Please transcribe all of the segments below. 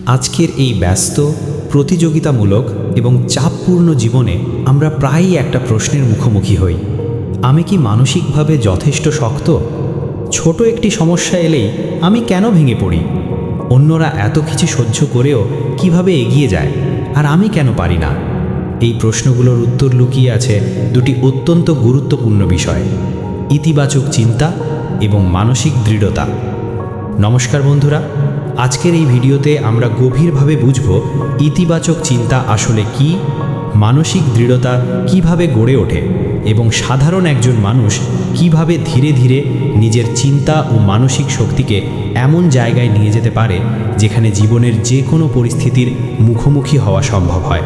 আজকের এই ব্যস্ত, প্রতিযোগিতামূলক এবং চাপপূর্ণ জীবনে আমরা প্রায়ই একটা প্রশ্নের মুখোমুখি হই। আমি কি মানসিকভাবে যথেষ্ট শক্ত? ছোট একটি সমস্যা এলেই আমি কেন ভেঙে পড়ি? অন্যরা এত কিছু সহ্য করেও কিভাবে এগিয়ে যায়, আর আমি কেন পারি না? এই প্রশ্নগুলোর উত্তর লুকিয়ে আছে দুটি অত্যন্ত গুরুত্বপূর্ণ বিষয়: ইতিবাচক চিন্তা এবং মানসিক দৃঢ়তা। নমস্কার বন্ধুরা, আজকের এই ভিডিওতে আমরা গভীরভাবে বুঝব ইতিবাচক চিন্তা আসলে কি, মানসিক দৃঢ়তা কিভাবে গড়ে ওঠে এবং সাধারণ একজন মানুষ কিভাবে ধীরে ধীরে নিজের চিন্তা ও মানসিক শক্তিকে এমন জায়গায় নিয়ে যেতে পারে যেখানে জীবনের যে কোনো পরিস্থিতির মুখোমুখি হওয়া সম্ভব হয়।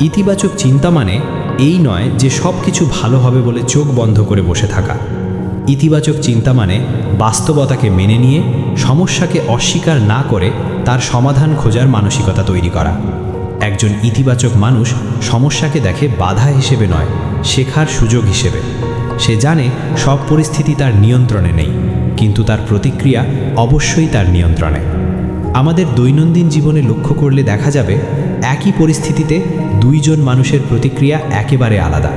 ইতিবাচক চিন্তা মানে এই নয় যে সব কিছু ভালো হবে বলে চোখ বন্ধ করে বসে থাকা। ইতিবাচক চিন্তা মানে বাস্তবতাকে মেনে নিয়ে সমস্যাকে অস্বীকার না করে তার সমাধান খোঁজার মানসিকতা তৈরি করা। একজন ইতিবাচক মানুষ সমস্যাকে দেখে বাধা হিসেবে নয়, শেখার সুযোগ হিসেবে। সে জানে সব পরিস্থিতি তার নিয়ন্ত্রণে নেই, কিন্তু তার প্রতিক্রিয়া অবশ্যই তার নিয়ন্ত্রণে। আমাদের দৈনন্দিন জীবনে লক্ষ্য করলে দেখা যাবে একই পরিস্থিতিতে দুইজন মানুষের প্রতিক্রিয়া একেবারে আলাদা।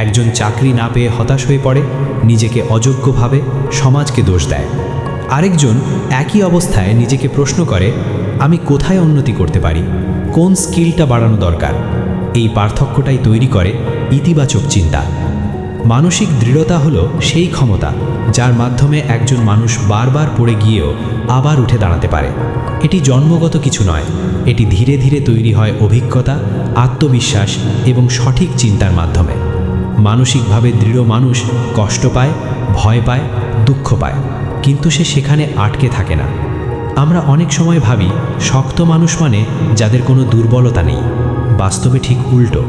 একজন চাকরি না পেয়ে হতাশ হয়ে পড়ে, নিজেকে অযোগ্য ভাবে, সমাজকে দোষ দেয়। আরেকজন একই অবস্থায় নিজেকে প্রশ্ন করে, আমি কোথায় উন্নতি করতে পারি, কোন স্কিলটা বাড়ানো দরকার। এই পার্থক্যটাই তৈরি করে ইতিবাচক চিন্তা। মানসিক দৃঢ়তা হলো সেই ক্ষমতা যার মাধ্যমে একজন মানুষ বারবার পড়ে গিয়েও আবার উঠে দাঁড়াতে পারে। এটি জন্মগত কিছু নয়, এটি ধীরে ধীরে তৈরি হয় অভিজ্ঞতা, আত্মবিশ্বাস এবং সঠিক চিন্তার মাধ্যমে। মানসিকভাবে দৃঢ় মানুষ কষ্ট পায়, ভয় পায়, দুঃখ পায়, কিন্তু সে সেখানে আটকে থাকে না। আমরা অনেক সময় ভাবি শক্ত মানুষ মানে যাদের কোনো দুর্বলতা নেই। বাস্তবে ঠিক উল্টো।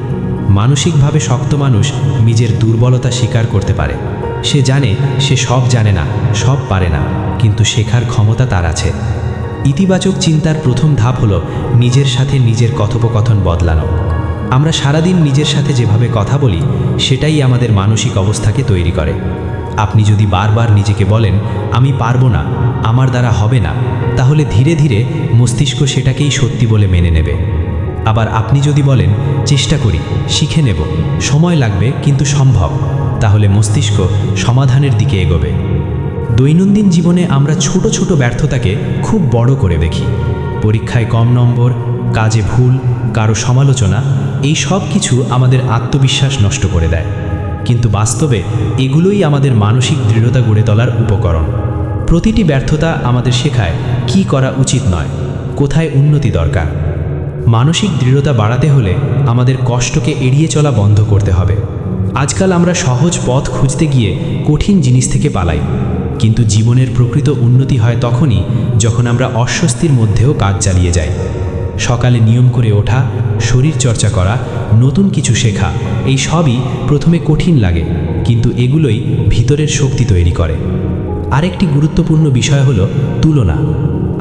মানসিকভাবে শক্ত মানুষ নিজের দুর্বলতা স্বীকার করতে পারে। সে জানে সে সব জানে না, সব পারে না, কিন্তু শেখার ক্ষমতা তার আছে। ইতিবাচক চিন্তার প্রথম ধাপ হলো নিজের সাথে নিজের কথোপকথন বদলানো। আমরা সারাদিন নিজের সাথে যেভাবে কথা বলি সেটাই আমাদের মানসিক অবস্থাকে তৈরি করে। আপনি যদি বারবার নিজেকে বলেন আমি পারবো না, আমার দ্বারা হবে না, তাহলে ধীরে ধীরে মস্তিষ্ক সেটাকেই সত্যি বলে মেনে নেবে। আবার আপনি যদি বলেন চেষ্টা করি, শিখে নেব, সময় লাগবে কিন্তু সম্ভব, তাহলে মস্তিষ্ক সমাধানের দিকে এগোবে। দৈনন্দিন জীবনে আমরা ছোট ছোট ব্যর্থতাকে খুব বড় করে দেখি। পরীক্ষায় কম নম্বর, কাজে ভুল, কারো সমালোচনা, এই সব কিছু আমাদের আত্মবিশ্বাস নষ্ট করে দেয়। কিন্তু বাস্তবে এগুলোই আমাদের মানসিক দৃঢ়তা গড়ে তোলার উপকরণ। প্রতিটি ব্যর্থতা আমাদের শেখায় কি করা উচিত নয়, কোথায় উন্নতি দরকার। মানসিক দৃঢ়তা বাড়াতে হলে আমাদের কষ্টকে এড়িয়ে চলা বন্ধ করতে হবে। আজকাল আমরা সহজ পথ খুঁজতে গিয়ে কঠিন জিনিস থেকে পালাই, কিন্তু জীবনের প্রকৃত উন্নতি হয় তখনই যখন আমরা অস্বস্তির মধ্যেও কাজ চালিয়ে যাই। সকালে নিয়ম করে ওঠা, শরীর চর্চা করা, নতুন কিছু শেখা, এই সবই প্রথমে কঠিন লাগে, কিন্তু এগুলোই ভিতরের শক্তি তৈরি করে। আরেকটি গুরুত্বপূর্ণ বিষয় হলো তুলনা।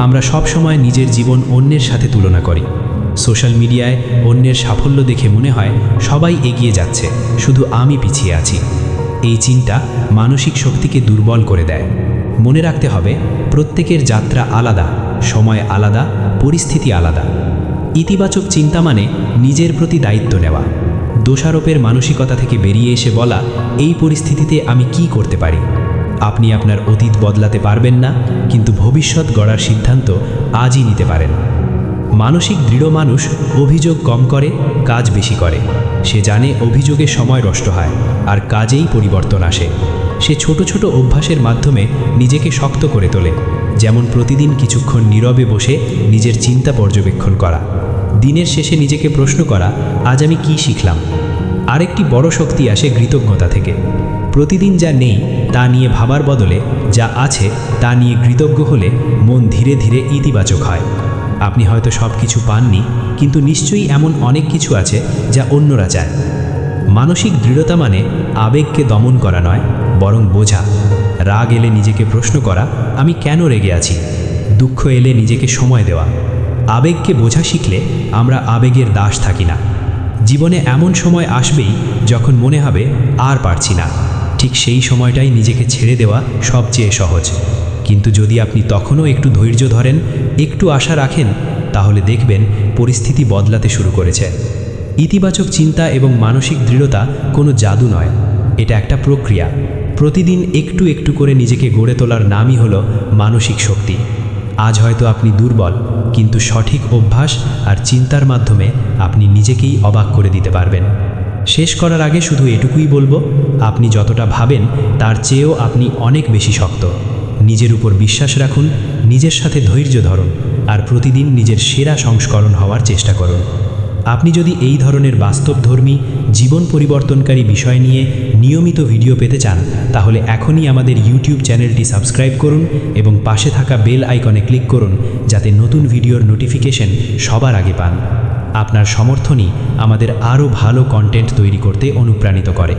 আমরা সব সময় নিজের জীবন অন্যের সাথে তুলনা করি। সোশ্যাল মিডিয়ায় অন্যের সাফল্য দেখে মনে হয় সবাই এগিয়ে যাচ্ছে, শুধু আমি পিছিয়ে আছি। এই চিন্তা মানসিক শক্তিকে দুর্বল করে দেয়। মনে রাখতে হবে প্রত্যেকের যাত্রা আলাদা, সময় আলাদা, পরিস্থিতি আলাদা। ইতিবাচক চিন্তা মানে নিজের প্রতি দায়িত্ব নেওয়া। দোষারোপের মানসিকতা থেকে বেরিয়ে এসে বলা, এই পরিস্থিতিতে আমি কি করতে পারি। আপনি আপনার অতীত বদলাতে পারবেন না, কিন্তু ভবিষ্যৎ গড়ার সিদ্ধান্ত আজই নিতে পারেন। মানসিক দৃঢ় মানুষ অভিযোগ কম করে, কাজ বেশি করে। সে জানে অভিযোগে সময় নষ্ট হয়, আর কাজেই পরিবর্তন আসে। সে ছোট ছোট অভ্যাসের মাধ্যমে নিজেকে শক্ত করে তোলে, যেমন প্রতিদিন কিছুক্ষণ নীরবে বসে নিজের চিন্তা পর্যবেক্ষণ করা, দিনের শেষে নিজেকে প্রশ্ন করা, আজ আমি কি শিখলাম। আরেকটি বড় শক্তি আসে কৃতজ্ঞতা থেকে। প্রতিদিন যা নেই তা নিয়ে ভাবার বদলে যা আছে তা নিয়ে কৃতজ্ঞ হলে মন ধীরে ধীরে ইতিবাচক হয়। আপনি হয়তো সব কিছু পাননি, কিন্তু নিশ্চয়ই এমন অনেক কিছু আছে যা অন্যরা চায়। মানসিক দৃঢ়তা মানে আবেগকে দমন করা নয়, বরং বোঝা। রাগ এলে নিজেকে প্রশ্ন করা, আমি কেন রেগে আছি। দুঃখ এলে নিজেকে সময় দেওয়া। আবেগকে বোঝা শিখলে আমরা আবেগের দাস থাকি না। জীবনে এমন সময় আসবেই যখন মনে হবে আর পারছি না, ঠিক সেই সময়টাই নিজেকে ছেড়ে দেওয়া সবচেয়ে সহজ। কিন্তু যদি আপনি তখনও একটু ধৈর্য ধরেন, একটু আশা রাখেন, তাহলে দেখবেন পরিস্থিতি বদলাতে শুরু করেছে। ইতিবাচক চিন্তা এবং মানসিক দৃঢ়তা কোনো জাদু নয়, এটা একটা প্রক্রিয়া। প্রতিদিন একটু একটু করে নিজেকে গড়ে তোলার নামই হলো মানসিক শক্তি। আজ হয়তো আপনি দুর্বল, কিন্তু সঠিক অভ্যাস আর চিন্তার মাধ্যমে আপনি নিজেকেই অবাক করে দিতে পারবেন। শেষ করার আগে শুধু এটুকুই বলবো, আপনি যতটা ভাবেন তার চেয়েও আপনি অনেক বেশি শক্ত। নিজের উপর বিশ্বাস রাখুন, নিজের সাথে ধৈর্য ধরুন, আর প্রতিদিন নিজের সেরা সংস্করণ হওয়ার চেষ্টা করুন। আপনি যদি এই ধরনের বাস্তবধর্মী, জীবন পরিবর্তনকারী বিষয় নিয়ে নিয়মিত ভিডিও পেতে চান, তাহলে এখনই আমাদের ইউটিউব চ্যানেলটি সাবস্ক্রাইব করুন এবং পাশে থাকা বেল আইকনে ক্লিক করুন, যাতে নতুন ভিডিওর নোটিফিকেশন সবার আগে পান। আপনার সমর্থনই আমাদের আরও ভালো কন্টেন্ট তৈরি করতে অনুপ্রাণিত করে।